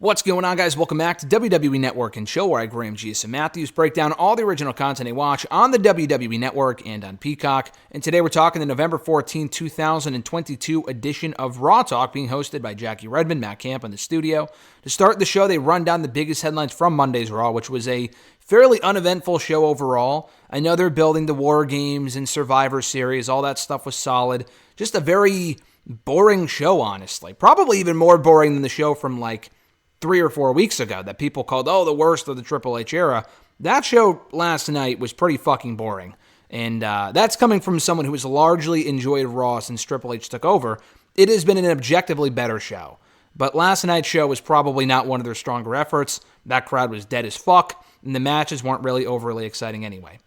What's going on, guys? Welcome back to WWE Network and Show, where I, Graham G.S. and Matthews, break down all the original content I watch on the WWE Network and on Peacock. And today we're talking the November 14, 2022 edition of Raw Talk, being hosted by Jackie Redmond, Matt Camp in the studio. To start the show, they run down the biggest headlines from Monday's Raw, which was a fairly uneventful show overall. I know they're building the War Games and Survivor Series. All that stuff was solid. Just a very boring show, honestly. Probably even more boring than the show from, 3 or 4 weeks ago that people called, the worst of the Triple H era. That show last night was pretty fucking boring. And that's coming from someone who has largely enjoyed Raw since Triple H took over. It has been an objectively better show. But last night's show was probably not one of their stronger efforts. That crowd was dead as fuck, and the matches weren't really overly exciting anyway.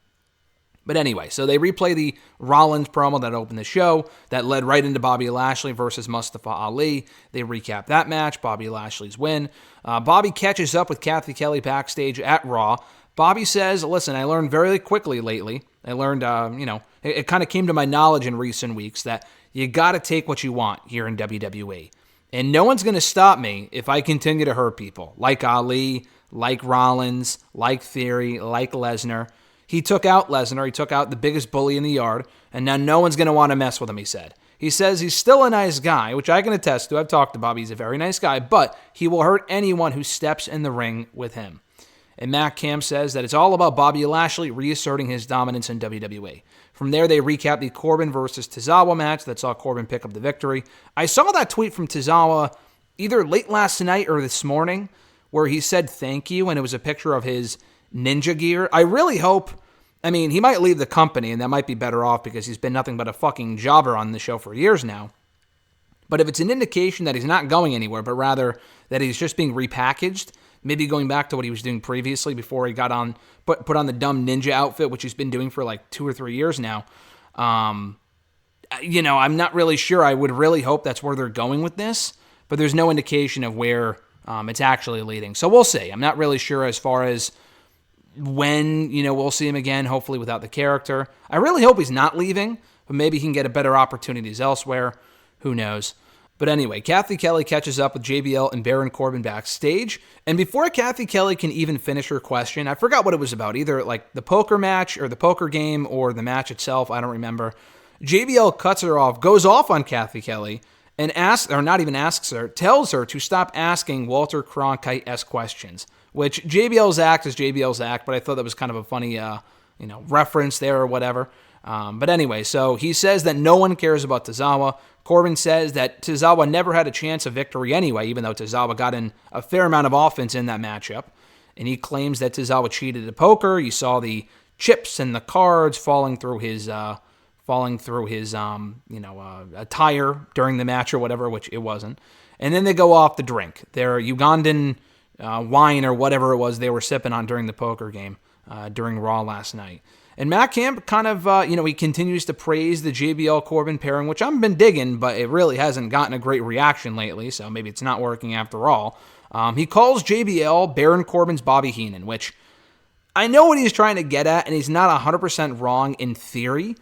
But anyway, so they replay the Rollins promo that opened the show that led right into Bobby Lashley versus Mustafa Ali. They recap that match, Bobby Lashley's win. Bobby catches up with Kathy Kelly backstage at Raw. Bobby says, listen, I learned very quickly lately. I learned, it kind of came to my knowledge in recent weeks that you got to take what you want here in WWE. And no one's going to stop me if I continue to hurt people, like Ali, like Rollins, like Theory, like Lesnar. He took out Lesnar, he took out the biggest bully in the yard, and now no one's going to want to mess with him, he said. He says he's still a nice guy, which I can attest to. I've talked to Bobby, he's a very nice guy, but he will hurt anyone who steps in the ring with him. And Matt Camp says that it's all about Bobby Lashley reasserting his dominance in WWE. From there, they recap the Corbin versus Tozawa match that saw Corbin pick up the victory. I saw that tweet from Tozawa either late last night or this morning where he said thank you, and it was a picture of his ninja gear. I really hope, he might leave the company, and that might be better off because he's been nothing but a fucking jobber on the show for years now. But if it's an indication that he's not going anywhere, but rather that he's just being repackaged, maybe going back to what he was doing previously before he got on, put on the dumb ninja outfit, which he's been doing for 2 or 3 years now. I'm not really sure. I would really hope that's where they're going with this, but there's no indication of where it's actually leading. So we'll see. I'm not really sure as far as when, we'll see him again, hopefully without the character. I really hope he's not leaving, but maybe he can get a better opportunities elsewhere. Who knows? But anyway, Kathy Kelly catches up with JBL and Baron Corbin backstage. And before Kathy Kelly can even finish her question, I forgot what it was about. Either the poker match or the poker game or the match itself. I don't remember. JBL cuts her off, goes off on Kathy Kelly, and tells her to stop asking Walter Cronkite-esque questions. Which JBL's act is JBL's act, but I thought that was kind of a funny, reference there or whatever. But anyway, so he says that no one cares about Tozawa. Corbin says that Tozawa never had a chance of victory anyway, even though Tozawa got in a fair amount of offense in that matchup. And he claims that Tozawa cheated at poker. You saw the chips and the cards falling through his attire during the match or whatever, which it wasn't. And then they go off the drink. Their Ugandan wine or whatever it was they were sipping on during the poker game during Raw last night. And Matt Camp kind of, he continues to praise the JBL Corbin pairing, which I've been digging, but it really hasn't gotten a great reaction lately, so maybe it's not working after all. He calls JBL Baron Corbin's Bobby Heenan, which I know what he's trying to get at, and he's not 100% wrong in theory.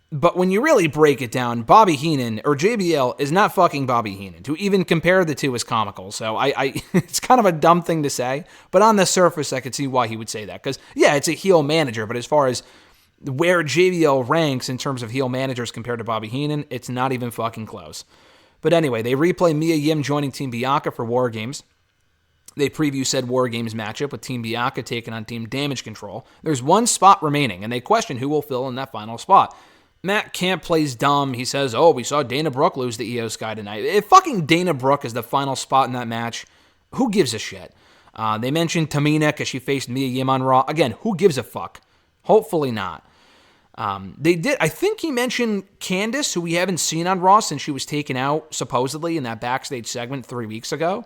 But when you really break it down, Bobby Heenan, or JBL, is not fucking Bobby Heenan. To even compare the two is comical. So it's kind of a dumb thing to say. But on the surface, I could see why he would say that. Because, yeah, it's a heel manager. But as far as where JBL ranks in terms of heel managers compared to Bobby Heenan, it's not even fucking close. But anyway, they replay Mia Yim joining Team Bianca for War Games. They preview said War Games matchup with Team Bianca taking on Team Damage Control. There's one spot remaining, and they question who will fill in that final spot. Matt Camp plays dumb. He says, we saw Dana Brooke lose the EOS guy tonight. If fucking Dana Brooke is the final spot in that match, who gives a shit? They mentioned Tamina because she faced Mia Yim on Raw. Again, who gives a fuck? Hopefully not. I think he mentioned Candice, who we haven't seen on Raw since she was taken out, supposedly, in that backstage segment 3 weeks ago.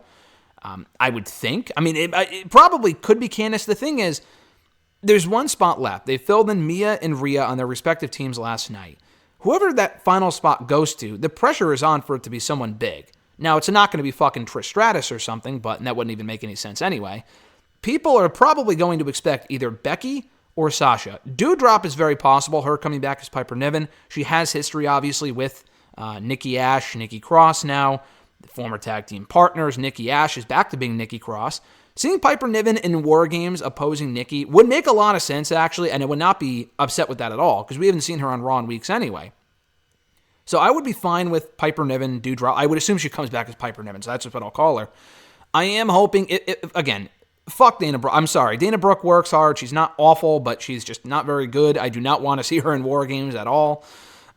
I would think. It probably could be Candice. The thing is, there's one spot left. They filled in Mia and Rhea on their respective teams last night. Whoever that final spot goes to, the pressure is on for it to be someone big. Now, it's not going to be fucking Trish Stratus or something, but that wouldn't even make any sense anyway. People are probably going to expect either Becky or Sasha. Doudrop is very possible, her coming back as Piper Niven. She has history, obviously, with Nikki Ash, Nikki Cross now. The former tag team partners, Nikki Ash is back to being Nikki Cross. Seeing Piper Niven in War Games opposing Nikki would make a lot of sense, actually, and I would not be upset with that at all, because we haven't seen her on Raw in weeks anyway. So I would be fine with Piper Niven, Doudrop. I would assume she comes back as Piper Niven, so that's what I'll call her. I am hoping, again, fuck Dana Brooke. I'm sorry. Dana Brooke works hard. She's not awful, but she's just not very good. I do not want to see her in War Games at all.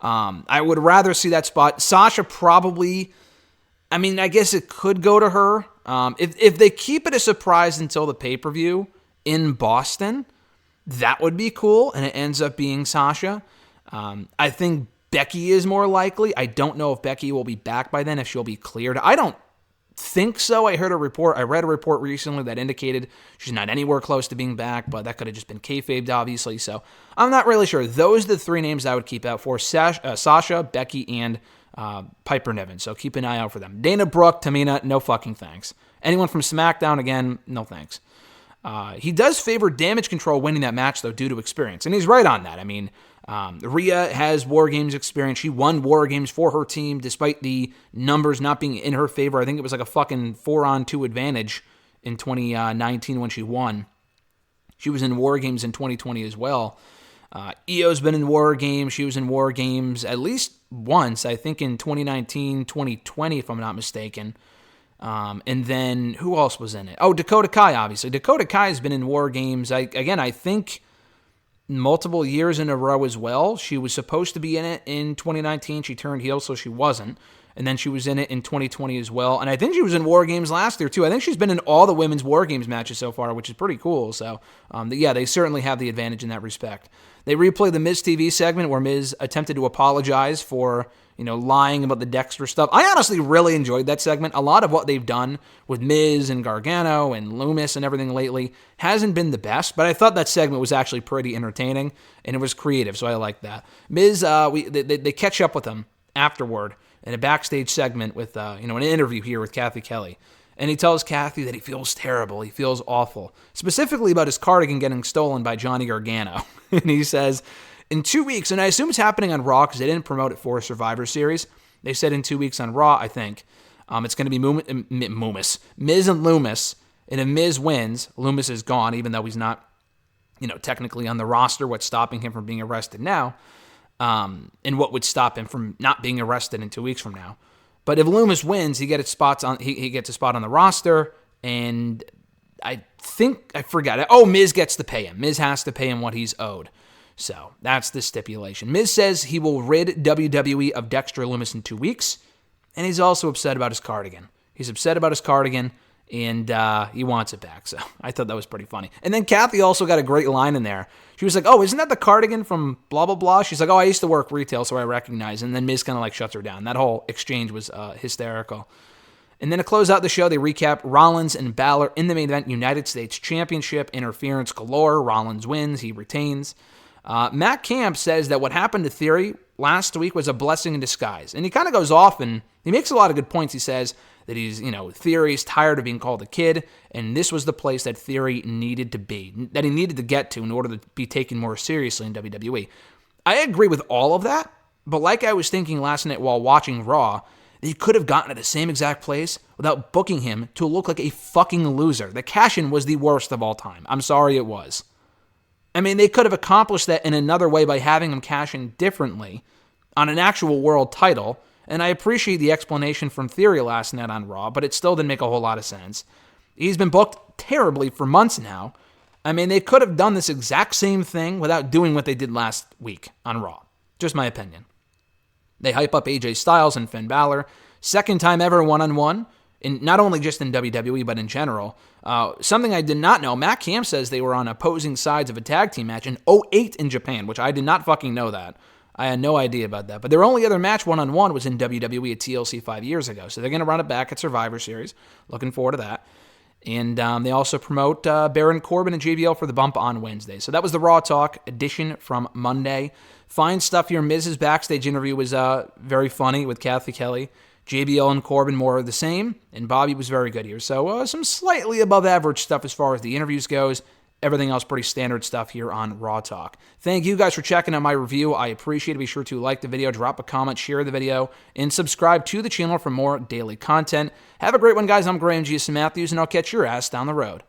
I would rather see that spot. Sasha probably, I mean, I guess it could go to her. If they keep it a surprise until the pay-per-view in Boston, that would be cool, and it ends up being Sasha. I think Becky is more likely. I don't know if Becky will be back by then, if she'll be cleared. I don't think so. I read a report recently that indicated she's not anywhere close to being back, but that could have just been kayfabed, obviously, so I'm not really sure. Those are the three names I would keep out for: Sasha, Becky, and Piper Niven, so keep an eye out for them. Dana Brooke, Tamina, no fucking thanks. Anyone from SmackDown, again, no thanks. He does favor Damage Control winning that match, though, due to experience, and he's right on that. I mean, Rhea has War Games experience. She won War Games for her team, despite the numbers not being in her favor. I think it was like a fucking 4-on-2 advantage in 2019 when she won. She was in War Games in 2020 as well. Io's been in War Games. She was in War Games at least once, I think in 2019, 2020, if I'm not mistaken. And then who else was in it? Oh, Dakota Kai, obviously. Dakota Kai has been in War Games, I think multiple years in a row as well. She was supposed to be in it in 2019. She turned heel, so she wasn't. And then she was in it in 2020 as well. And I think she was in War Games last year, too. I think she's been in all the women's War Games matches so far, which is pretty cool. So, they certainly have the advantage in that respect. They replayed the Miz TV segment where Miz attempted to apologize for, lying about the Dexter stuff. I honestly really enjoyed that segment. A lot of what they've done with Miz and Gargano and Loomis and everything lately hasn't been the best, but I thought that segment was actually pretty entertaining, and it was creative, so I liked that. Miz, they catch up with him afterward in a backstage segment with, an interview here with Kathy Kelly. And he tells Kathy that he feels terrible. He feels awful. Specifically about his cardigan getting stolen by Johnny Gargano. And he says, in 2 weeks, and I assume it's happening on Raw because they didn't promote it for Survivor Series. They said in 2 weeks on Raw, I think. It's going to be Miz and Loomis. And if Miz wins, Loomis is gone, even though he's not, technically on the roster. What's stopping him from being arrested now? And what would stop him from not being arrested in 2 weeks from now? But if Loomis wins, he gets a spot on the roster, and I forgot. Oh, Miz gets to pay him. Miz has to pay him what he's owed. So that's the stipulation. Miz says he will rid WWE of Dexter Loomis in 2 weeks, and he's also upset about his cardigan. He's upset about his cardigan, and he wants it back. So I thought that was pretty funny. And then Kathy also got a great line in there. She was like, oh, isn't that the cardigan from blah, blah, blah? She's like, oh, I used to work retail, so I recognize. And then Miz kind of shuts her down. That whole exchange was hysterical. And then to close out the show, they recap Rollins and Balor in the main event United States Championship. Interference galore. Rollins wins. He retains. Matt Camp says that what happened to Theory last week was a blessing in disguise. And he kind of goes off and he makes a lot of good points. He says that Theory's tired of being called a kid, and this was the place that Theory needed to be, that he needed to get to in order to be taken more seriously in WWE. I agree with all of that, but like I was thinking last night while watching Raw, they could have gotten to the same exact place without booking him to look like a fucking loser. The cash-in was the worst of all time. I'm sorry it was. I mean, they could have accomplished that in another way by having him cash in differently on an actual world title. And I appreciate the explanation from Theory last night on Raw, but it still didn't make a whole lot of sense. He's been booked terribly for months now. I mean, they could have done this exact same thing without doing what they did last week on Raw. Just my opinion. They hype up AJ Styles and Finn Balor. Second time ever one-on-one, not only just in WWE, but in general. Something I did not know, Matt Camp says they were on opposing sides of a tag team match in 2008 in Japan, which I did not fucking know that. I had no idea about that. But their only other match one-on-one was in WWE at TLC 5 years ago. So they're going to run it back at Survivor Series. Looking forward to that. And they also promote Baron Corbin and JBL for the bump on Wednesday. So that was the Raw Talk edition from Monday. Fine stuff here. Miz's backstage interview was very funny with Kathy Kelly. JBL and Corbin more of the same. And Bobby was very good here. So some slightly above average stuff as far as the interviews goes. Everything else pretty standard stuff here on Raw Talk. Thank you guys for checking out my review. I appreciate it. Be sure to like the video, drop a comment, share the video, and subscribe to the channel for more daily content. Have a great one, guys. I'm Graham G. Matthews, and I'll catch your ass down the road.